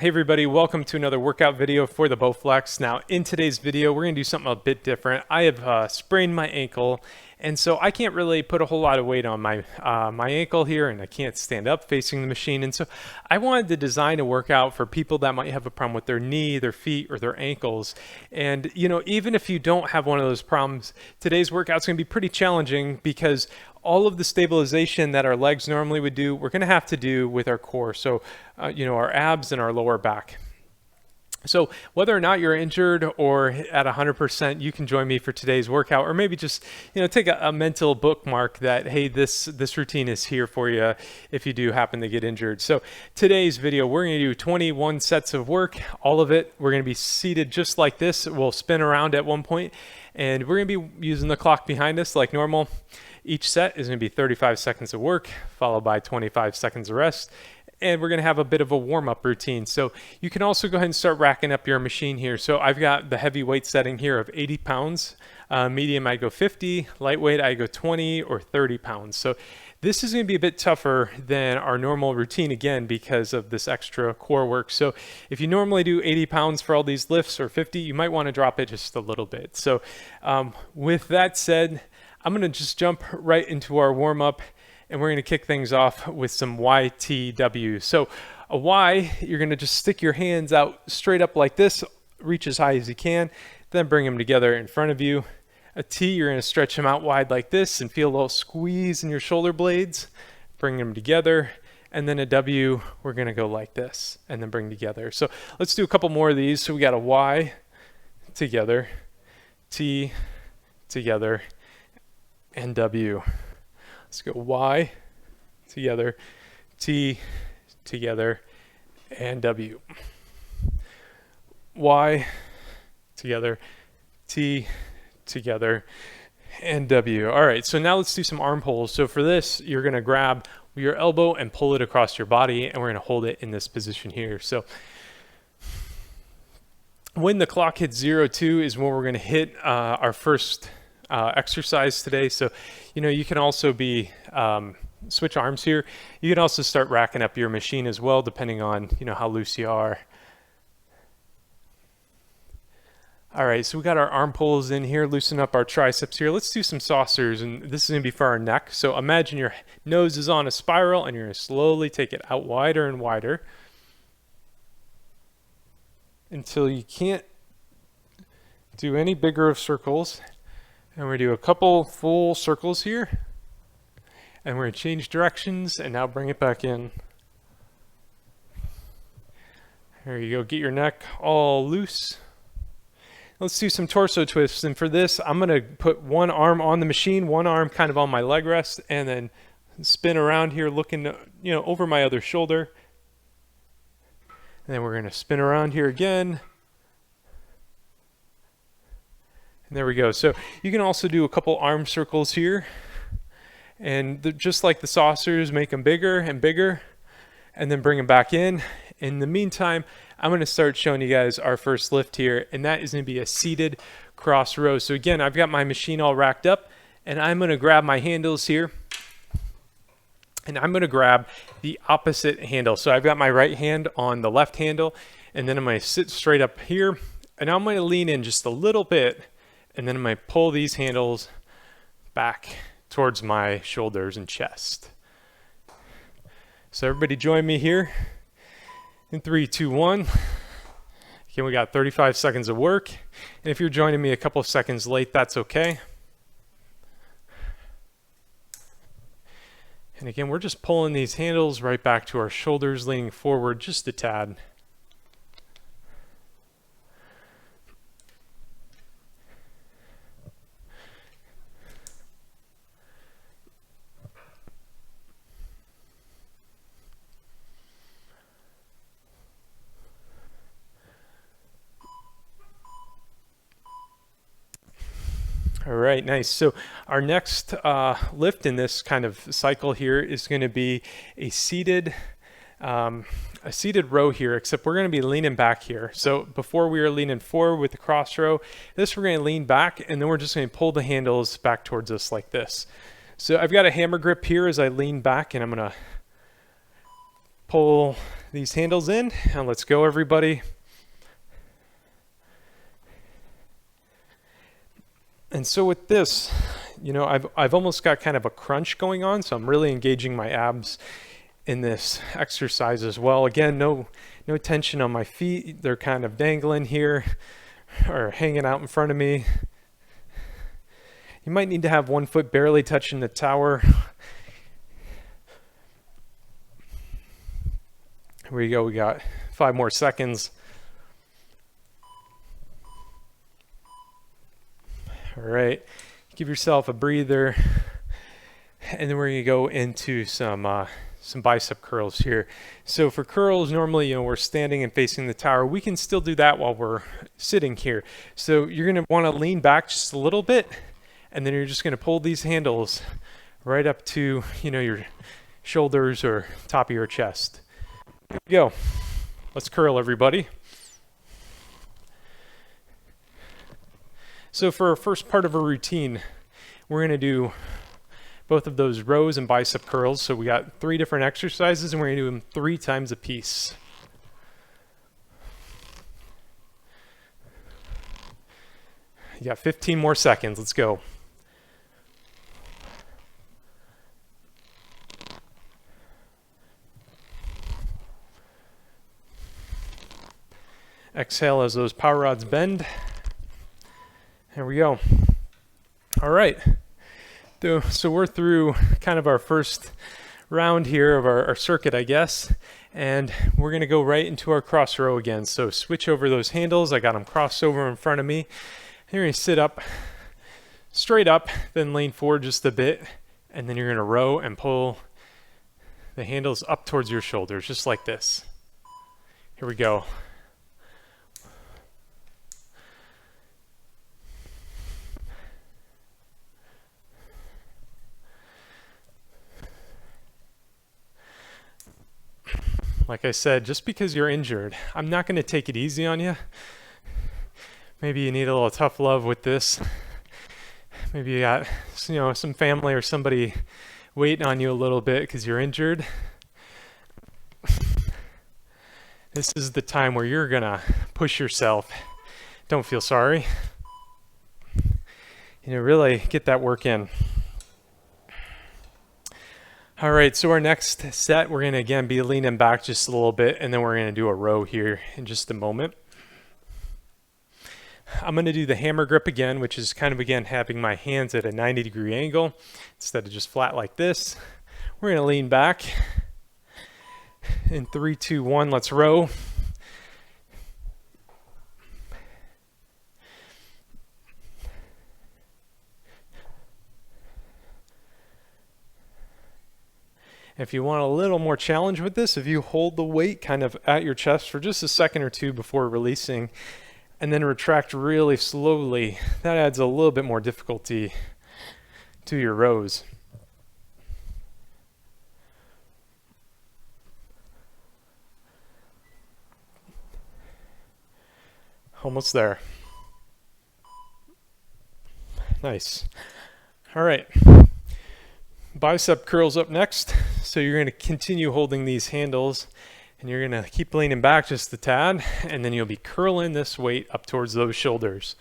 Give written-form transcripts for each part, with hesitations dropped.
Hey everybody, welcome to another workout video for the Bowflex. Now in today's video, we're gonna do something a bit different. I have sprained my ankle, and so I can't really put a whole lot of weight on my ankle here, and I can't stand up facing the machine. And so I wanted to design a workout for people that might have a problem with their knee, their feet, or their ankles. And you know, even if you don't have one of those problems, today's workout's gonna be pretty challenging because all of the stabilization that our legs normally would do, we're gonna have to do with our core. So, you know, our abs and our lower back. So whether or not you're injured or at 100%, you can join me for today's workout, or maybe just, you know, take a mental bookmark that, hey, this routine is here for you if you do happen to get injured. So today's video, we're gonna do 21 sets of work, all of it. We're gonna be seated just like this. We'll spin around at one point, and we're gonna be using the clock behind us like normal. Each set is going to be 35 seconds of work, followed by 25 seconds of rest. And we're going to have a bit of a warm-up routine. So you can also go ahead and start racking up your machine here. So I've got the heavy weight setting here of 80 pounds. Medium, I go 50. Lightweight, I go 20 or 30 pounds. So this is going to be a bit tougher than our normal routine, again, because of this extra core work. So if you normally do 80 pounds for all these lifts or 50, you might want to drop it just a little bit. So with that said, I'm going to just jump right into our warm-up, and we're going to kick things off with some YTW. So a Y, you're going to just stick your hands out straight up like this, reach as high as you can, then bring them together in front of you. A T, you're going to stretch them out wide like this and feel a little squeeze in your shoulder blades, bring them together. And then a W, we're going to go like this and then bring together. So let's do a couple more of these. So we got a Y together, T together, and W. Let's go Y together, T together, and W. Y together, T together, and W. All right, so now let's do some arm pulls. So for this, you're gonna grab your elbow and pull it across your body, and we're gonna hold it in this position here. So when the clock hits 02 is when we're gonna hit our first exercise today. So, you know, you can also be switch arms here. You can also start racking up your machine as well, depending on, you know, how loose you are. All right, so we got our arm pulls in here, loosen up our triceps here. Let's do some saucers, and this is gonna be for our neck. So imagine your nose is on a spiral, and you're gonna slowly take it out wider and wider until you can't do any bigger of circles. And we're going to do a couple full circles here. And we're going to change directions and now bring it back in. There you go. Get your neck all loose. Let's do some torso twists. And for this, I'm going to put one arm on the machine, one arm kind of on my leg rest, and then spin around here looking, you know, over my other shoulder. And then we're going to spin around here again. And there we go. So you can also do a couple arm circles here, and just like the saucers, make them bigger and bigger, and then bring them back in. In the meantime, I'm going to start showing you guys our first lift here, and that is going to be a seated cross row. So again, I've got my machine all racked up, and I'm going to grab my handles here, and I'm going to grab the opposite handle. So I've got my right hand on the left handle, and then I'm going to sit straight up here, and I'm going to lean in just a little bit, and then I'm going to pull these handles back towards my shoulders and chest. So everybody join me here in 3, 2, 1. Again, we got 35 seconds of work. And if you're joining me a couple of seconds late, that's okay. And again, we're just pulling these handles right back to our shoulders, leaning forward just a tad. All right, nice. So our next lift in this kind of cycle here is going to be a seated row here, except we're going to be leaning back here. So before we were leaning forward with the cross row, this we're going to lean back, and then we're just going to pull the handles back towards us like this. So I've got a hammer grip here as I lean back, and I'm going to pull these handles in, and let's go, everybody. And so with this, you know, I've almost got kind of a crunch going on, so I'm really engaging my abs in this exercise as well. Again, no tension on my feet. They're kind of dangling here or hanging out in front of me. You might need to have one foot barely touching the tower. Here we go. We got 5 more seconds. All right, give yourself a breather, and then we're going to go into some bicep curls here. So for curls, normally, you know, we're standing and facing the tower. We can still do that while we're sitting here. So you're going to want to lean back just a little bit, and then you're just going to pull these handles right up to, you know, your shoulders or top of your chest. Here we go. Let's curl, everybody. So for our first part of our routine, we're going to do both of those rows and bicep curls. So we got 3 different exercises, and we're going to do them 3 times a piece. You got 15 more seconds. Let's go. Exhale as those power rods bend. There we go. All right. So we're through kind of our first round here of our circuit, I guess. And we're going to go right into our cross row again. So switch over those handles. I got them crossed over in front of me. You're going to sit up, straight up, then lean forward just a bit. And then you're going to row and pull the handles up towards your shoulders, just like this. Here we go. Like I said, just because you're injured, I'm not going to take it easy on you. Maybe you need a little tough love with this. Maybe you got, you know, some family or somebody waiting on you a little bit because you're injured. This is the time where you're going to push yourself. Don't feel sorry. You know, really get that work in. All right, so our next set, we're going to again be leaning back just a little bit, and then we're going to do a row here in just a moment. I'm going to do the hammer grip again, which is kind of again having my hands at a 90-degree angle instead of just flat like this. We're going to lean back. In 3, 2, 1, let's row. If you want a little more challenge with this, if you hold the weight kind of at your chest for just a second or two before releasing, and then retract really slowly, that adds a little bit more difficulty to your rows. Almost there. Nice. All right. Bicep curls up next. So you're going to continue holding these handles, and you're going to keep leaning back just a tad, and then you'll be curling this weight up towards those shoulders.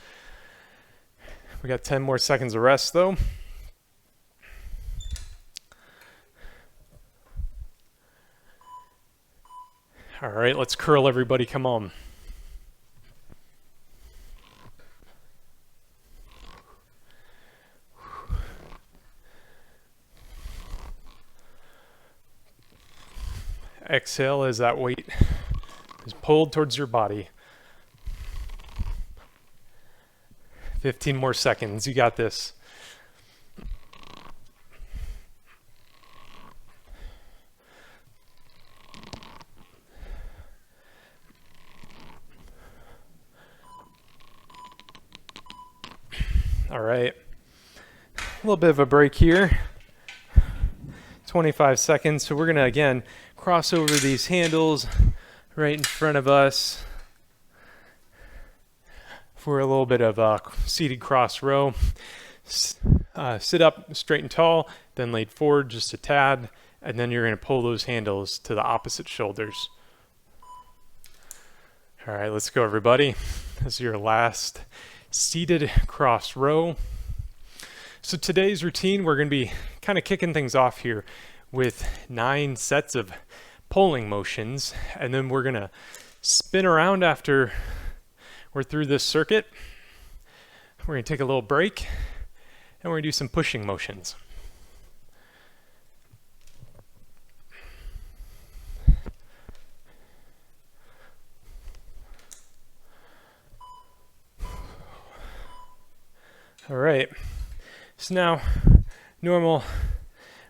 We got 10 more seconds of rest though. All right, let's curl, everybody. Come on. Exhale as that weight is pulled towards your body. 15 more seconds. You got this. All right. A little bit of a break here. 25 seconds. So we're going to again cross over these handles right in front of us for a little bit of a seated cross row. Sit up straight and tall, then lean forward just a tad, and then you're going to pull those handles to the opposite shoulders. All right, let's go, everybody. This is your last seated cross row. So today's routine, we're going to be kind of kicking things off here with 9 sets of pulling motions, and then we're going to spin around after we're through this circuit. We're going to take a little break, and we're going to do some pushing motions. All right, so now normal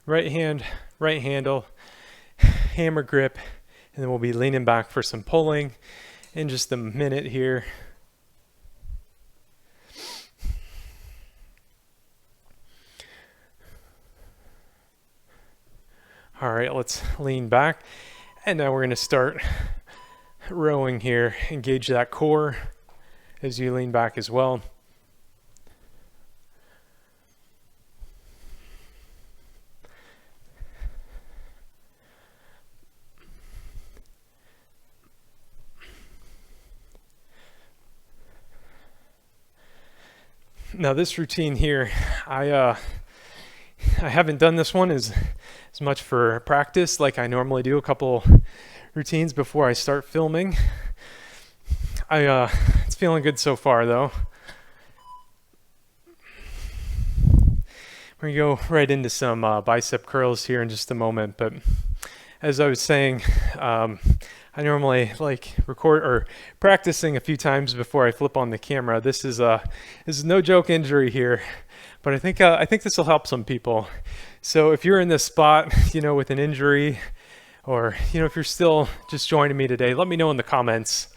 right hand, right handle, hammer grip, and then we'll be leaning back for some pulling in just a minute here. All right, let's lean back, and now we're going to start rowing here. Engage that core as you lean back as well. Now this routine here, I haven't done this one as much for practice like I normally do, a couple routines before I start filming. It's feeling good so far though. We're gonna go right into some bicep curls here in just a moment, but as I was saying, I normally like record or practicing a few times before I flip on the camera. This is no joke injury here, but I think this will help some people. So if you're in this spot, with an injury, or if you're still just joining me today, let me know in the comments.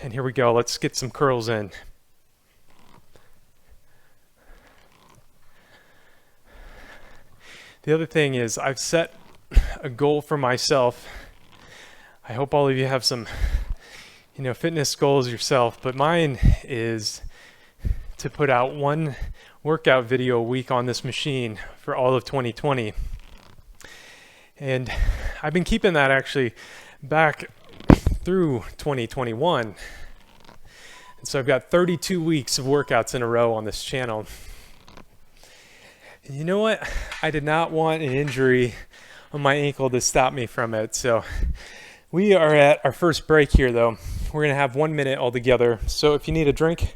And here we go. Let's get some curls in. The other thing is I've set a goal for myself. I hope all of you have some, fitness goals yourself, but mine is to put out 1 workout video a week on this machine for all of 2020. And I've been keeping that actually back through 2021. And so I've got 32 weeks of workouts in a row on this channel. And you know what? I did not want an injury on my ankle to stop me from it. So we are at our first break here though. We're gonna have 1 minute altogether. So if you need a drink,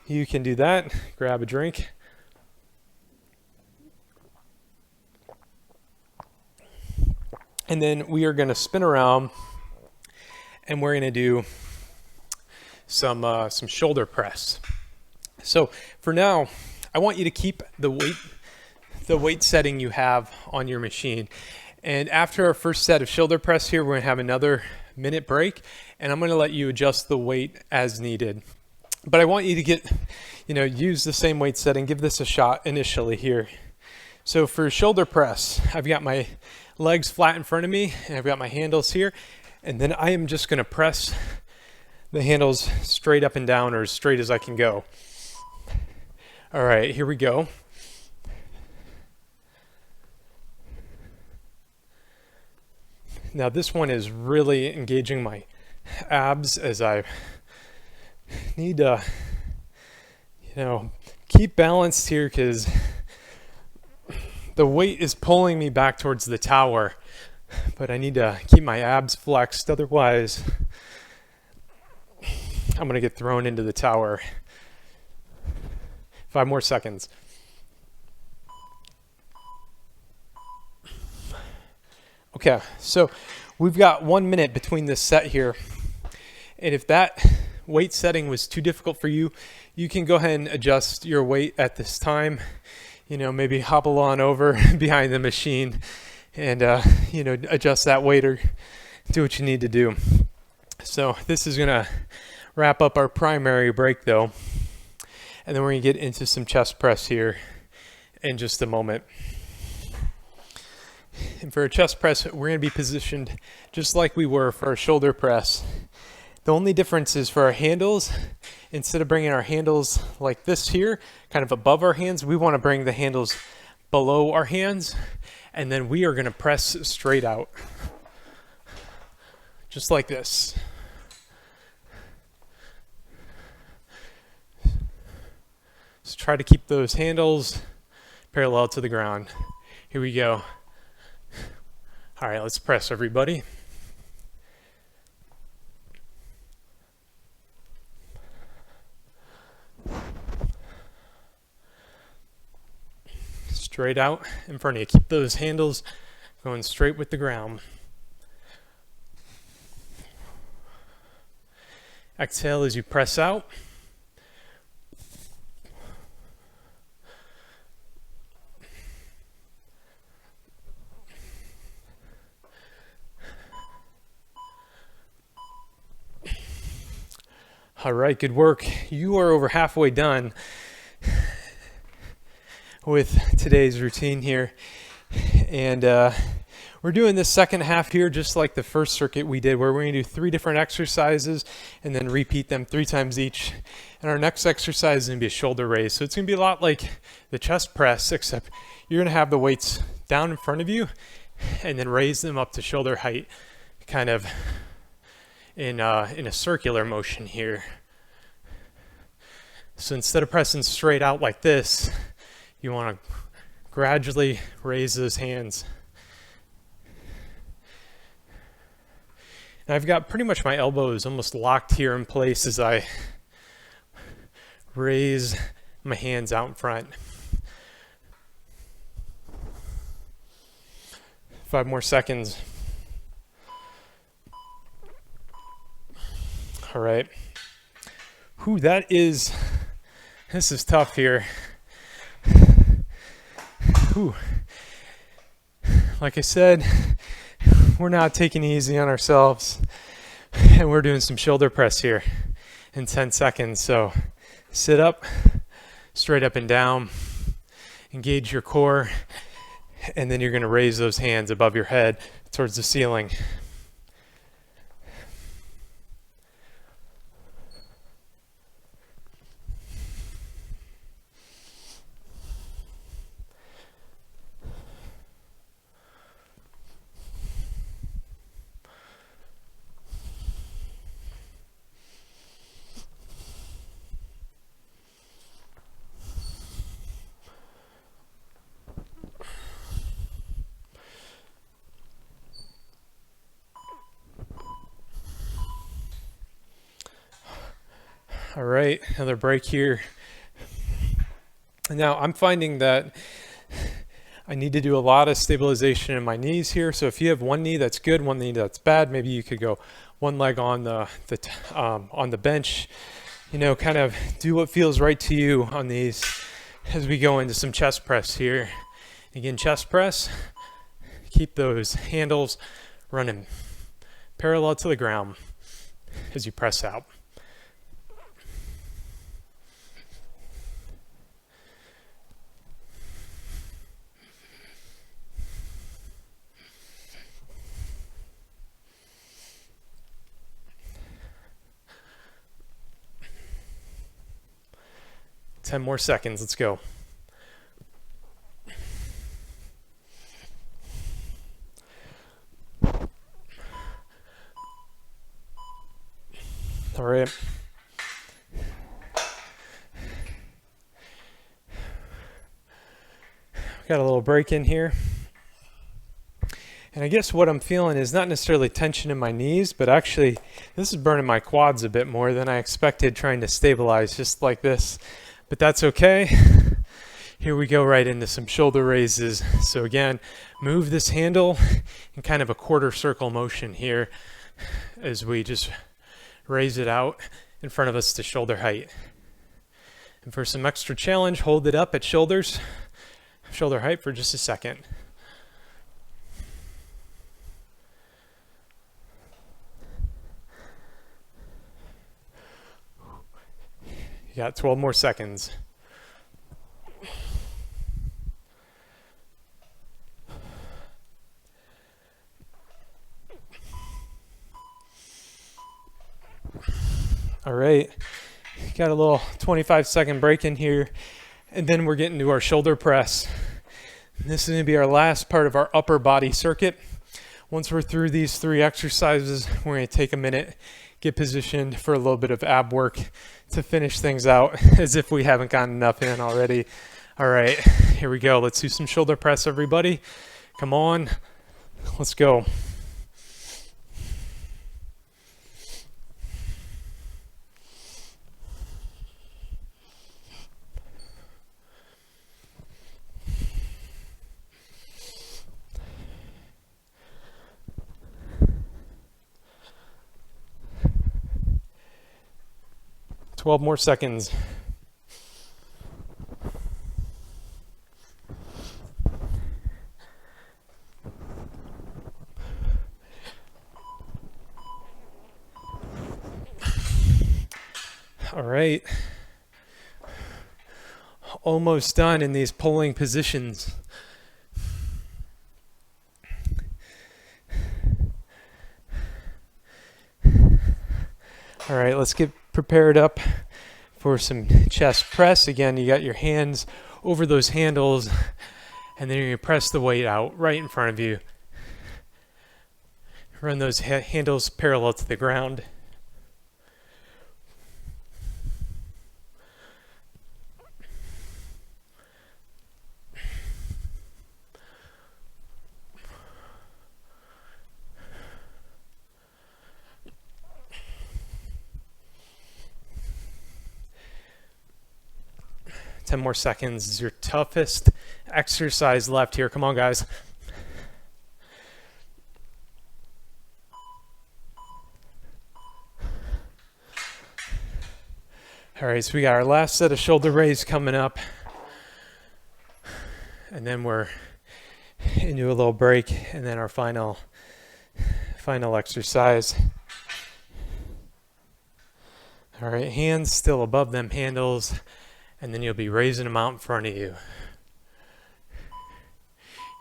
you can do that. Grab a drink. And then we are gonna spin around and we're gonna do some shoulder press. So for now, I want you to keep the weight setting you have on your machine. And after our first set of shoulder press here, we're gonna have another minute break, and I'm gonna let you adjust the weight as needed. But I want you to get, use the same weight setting, give this a shot initially here. So for shoulder press, I've got my legs flat in front of me, and I've got my handles here, and then I am just gonna press the handles straight up and down, or as straight as I can go. All right, here we go. Now this one is really engaging my abs as I need to, keep balanced here because the weight is pulling me back towards the tower, but I need to keep my abs flexed. Otherwise, I'm going to get thrown into the tower. 5 more seconds. Okay, so we've got 1 minute between this set here. And if that weight setting was too difficult for you, you can go ahead and adjust your weight at this time. Maybe hobble on over behind the machine and, adjust that weight or do what you need to do. So this is gonna wrap up our primary break though. And then we're gonna get into some chest press here in just a moment. And for a chest press, we're going to be positioned just like we were for our shoulder press. The only difference is for our handles instead of bringing our handles like this here, kind of above our hands, we want to bring the handles below our hands, and then we are going to press straight out, just like this. So try to keep those handles parallel to the ground. Here we go. All right, let's press, everybody. Straight out in front of you. Keep those handles going straight with the ground. Exhale as you press out. All right, good work. You are over halfway done with today's routine here. And we're doing this second half here just like the first circuit we did, where we're going to do 3 different exercises and then repeat them 3 times each. And our next exercise is going to be a shoulder raise. So it's going to be a lot like the chest press, except you're going to have the weights down in front of you and then raise them up to shoulder height, kind of in a circular motion here. So instead of pressing straight out like this, you want to gradually raise those hands. And I've got pretty much my elbows almost locked here in place as I raise my hands out in front. 5 more seconds. All right. Whew, this is tough here. Whew. Like I said, we're not taking it easy on ourselves, and we're doing some shoulder press here in 10 seconds. So sit up, straight up and down, engage your core, and then you're going to raise those hands above your head towards the ceiling. All right, another break here. Now I'm finding that I need to do a lot of stabilization in my knees here. So if you have one knee that's good, one knee that's bad, maybe you could go one leg on the bench. You know, kind of do what feels right to you on these as we go into some chest press here. Again, chest press. Keep those handles running parallel to the ground as you press out. Ten more seconds. Let's go. All right. Got a little break in here. And I guess what I'm feeling is not necessarily tension in my knees, but actually this is burning my quads a bit more than I expected, trying to stabilize just like this. But that's okay. Here we go right into some shoulder raises. So again, move this handle in kind of a quarter circle motion here as we just raise it out in front of us to shoulder height. And for some extra challenge, hold it up at shoulder height for just a second. You got 12 more seconds. All right, Got a little 25-second break in here, and then we're getting to our shoulder press. This is going to be our last part of our upper body circuit. Once we're through these 3 exercises, we're going to take a minute, get positioned for a little bit of ab work to finish things out, as if we haven't gotten enough in already. All right, here we go. Let's do some shoulder press, everybody. Come on, let's go. Twelve more seconds. All right. Almost done in these pulling positions. All right, let's get prepared up for some chest press. Again, you got your hands over those handles, and then you're going to press the weight out right in front of you. Run those handles parallel to the ground. Ten more seconds is your toughest exercise left here. Come on, guys. All right, so we got our last set of shoulder raise coming up, and then we're into a little break, and then our final exercise. All right, hands still above them handles, and then you'll be raising them out in front of you.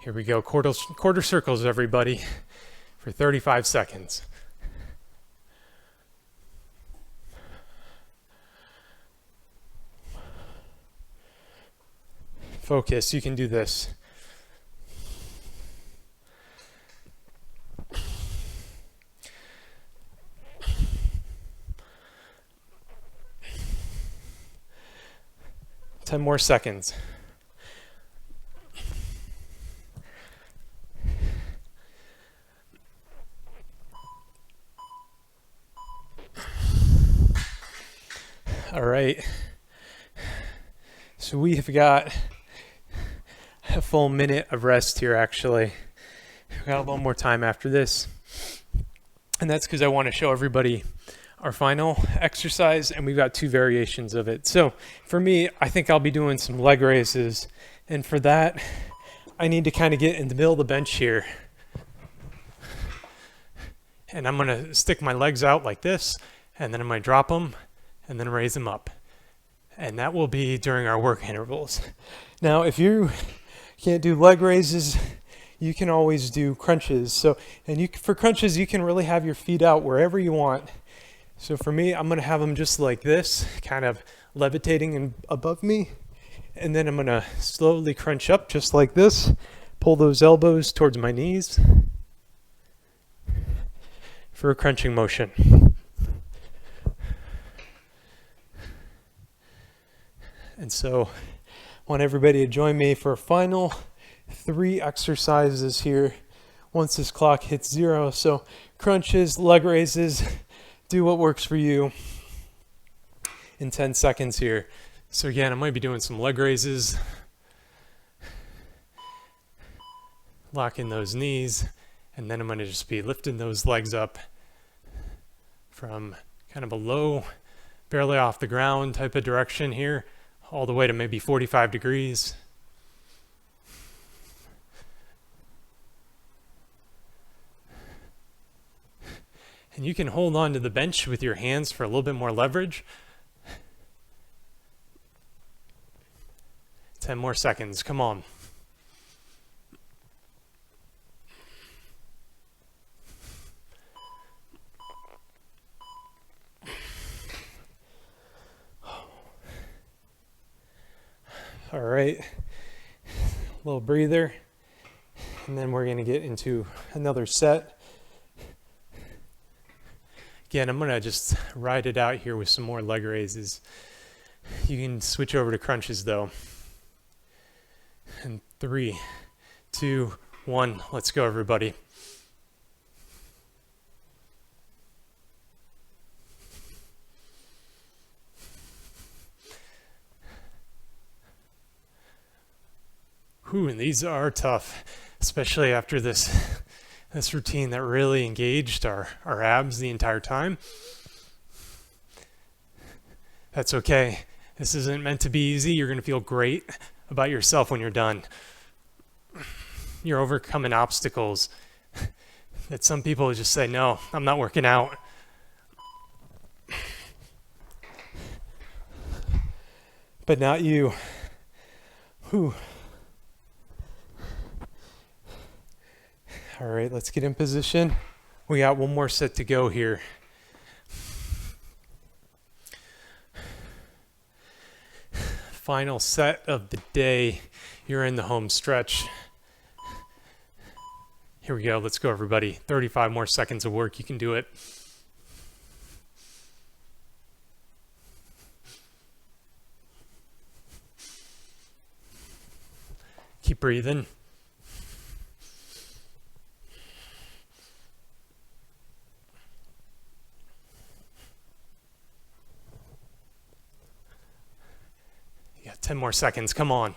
Here we go, quarter circles, everybody, for 35 seconds. Focus, you can do this. Ten more seconds. All right. So we have got a full minute of rest here, actually. We've got a little more time after this. And that's because I want to show everybody our final exercise, and we've got 2 variations of it. So for me, I think I'll be doing some leg raises. And for that, I need to kind of get in the middle of the bench here. And I'm going to stick my legs out like this, and then I'm going to drop them, and then raise them up. And that will be during our work intervals. Now, if you can't do leg raises, you can always do crunches. So, for crunches, you can really have your feet out wherever you want. So for me, I'm going to have them just like this, kind of levitating above me. And then I'm going to slowly crunch up just like this. Pull those elbows towards my knees for a crunching motion. And so I want everybody to join me for a final 3 exercises here once this clock hits 0. So crunches, leg raises, do what works for you in 10 seconds here. So again, I might be doing some leg raises, locking those knees, and then I'm going to just be lifting those legs up from kind of a low, barely off the ground type of direction here, all the way to maybe 45 degrees. And you can hold on to the bench with your hands for a little bit more leverage. 10 more seconds, come on. All right, little breather, and then we're gonna get into another set. Again, I'm gonna just ride it out here with some more leg raises. You can switch over to crunches though. And 3, 2, 1, let's go everybody. Whew, and these are tough, especially after this routine that really engaged our abs the entire time. That's okay. This isn't meant to be easy. You're going to feel great about yourself when you're done. You're overcoming obstacles that some people just say, no, I'm not working out. But not you. Whew. All right, let's get in position. We got one more set to go here. Final set of the day. You're in the home stretch. Here we go. Let's go, everybody. 35 more seconds of work. You can do it. Keep breathing. You got 10 more seconds. Come on.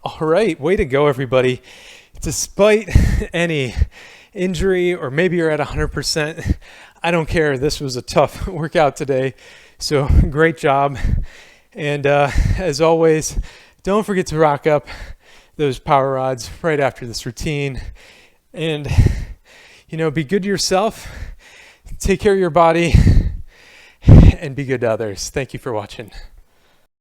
All right, way to go, everybody. Despite any injury, or maybe you're at 100%, I don't care. This was a tough workout today, so great job. And as always, don't forget to rock up those power rods right after this routine. And, be good to yourself, take care of your body, and be good to others. Thank you for watching.